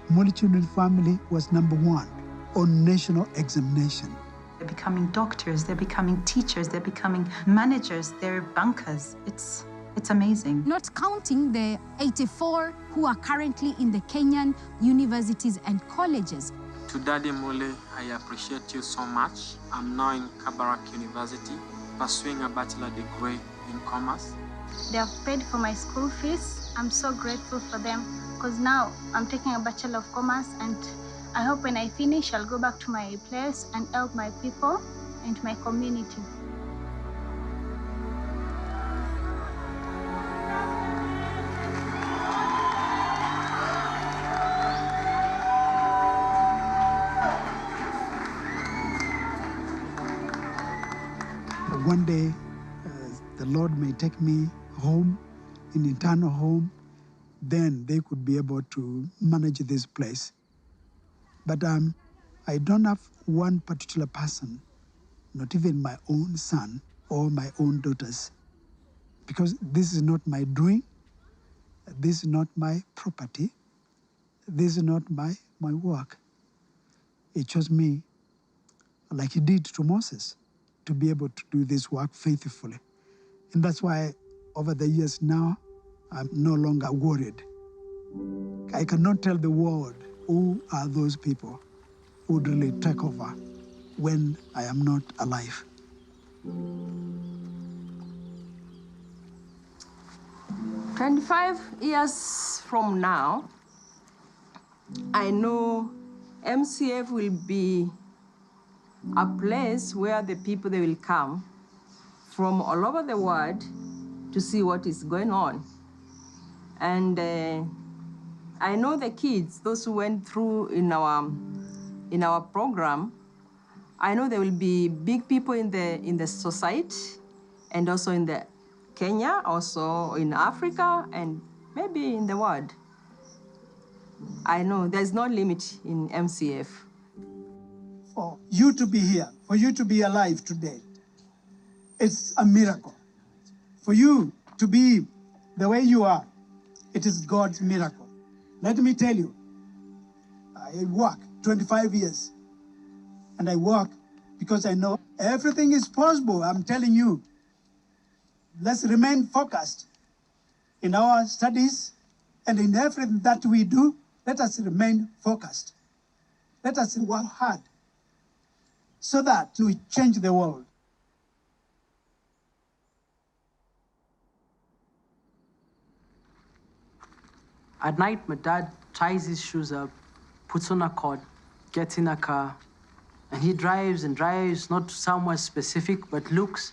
Muli Children's Family was #1 on national examination. They're becoming doctors, they're becoming teachers, they're becoming managers, they're bankers. It's amazing. Not counting the 84 who are currently in the Kenyan universities and colleges. To Daddy Mule, I appreciate you so much. I'm now in Kabarak University, pursuing a bachelor degree in commerce. They have paid for my school fees. I'm so grateful for them because now I'm taking a Bachelor of Commerce, and I hope when I finish, I'll go back to my place and help my people and my community. One day, the Lord may take me home an internal home, then they could be able to manage this place. But I don't have one particular person, not even my own son or my own daughters, because this is not my doing, this is not my property, this is not my work. He chose me, like he did to Moses, to be able to do this work faithfully. And that's why over the years now, I'm no longer worried. I cannot tell the world who are those people who would really take over when I am not alive. "25 years from now, I know MCF will be a place where the people, they will come from all over the world to see what is going on. And I know the kids, those who went through in our program, I know there will be big people in the society, and also in the Kenya, also in Africa, and maybe in the world. I know there's no limit in MCF. For you to be here, for you to be alive today, it's a miracle. For you to be the way you are, it is God's miracle. Let me tell you, I work 25 years, and I work because I know everything is possible. I'm telling you, let's remain focused in our studies and in everything that we do. Let us remain focused. Let us work hard so that we change the world. At night, my dad ties his shoes up, puts on a coat, gets in a car, and he drives and drives, not to somewhere specific, but looks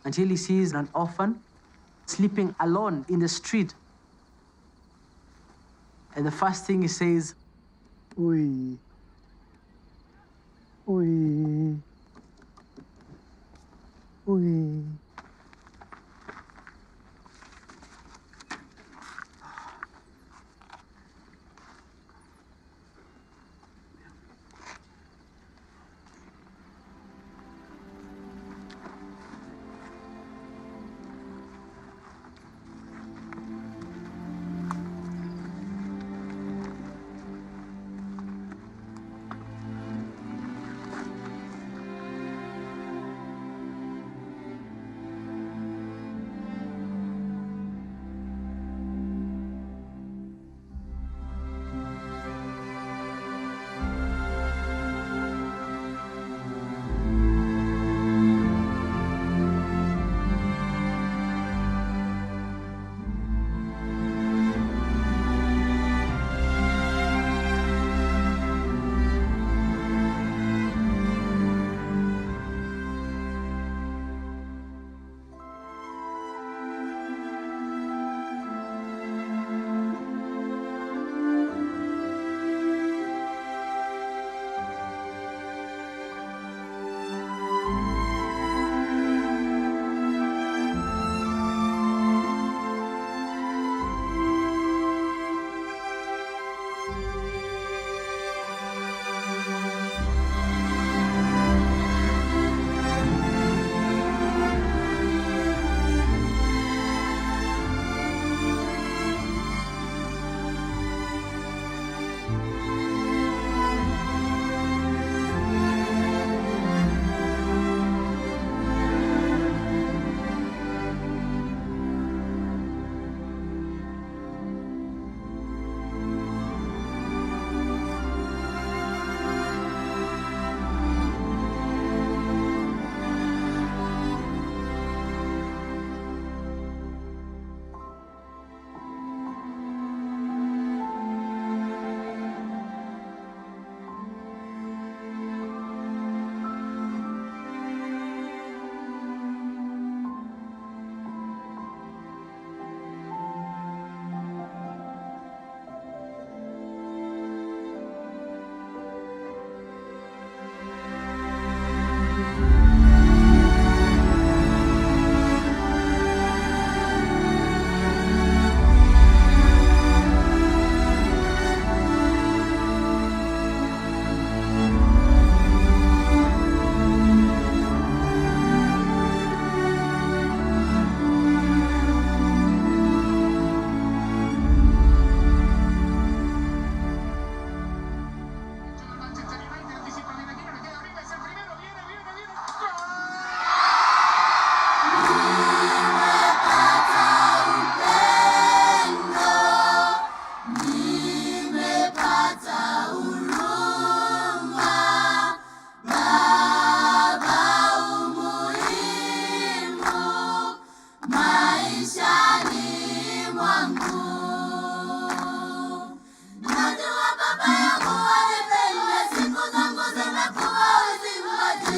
until he sees an orphan sleeping alone in the street. And the first thing he says, "Oi, oi, oi."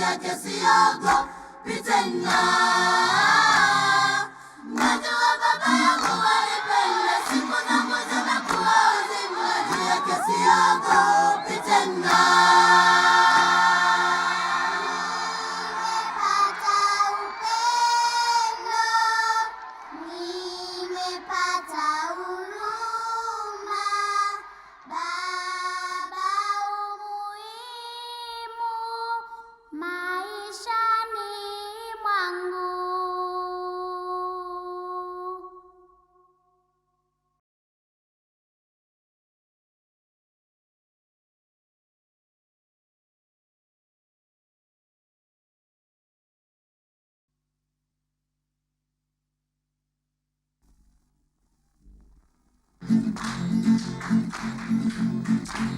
yake siogopi tena. Najua baba yangu alipenda siku zangu zimekuwa uzima, juu yake siogopi tena.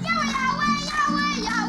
Yahweh, Yahweh, Yahweh, Yahweh.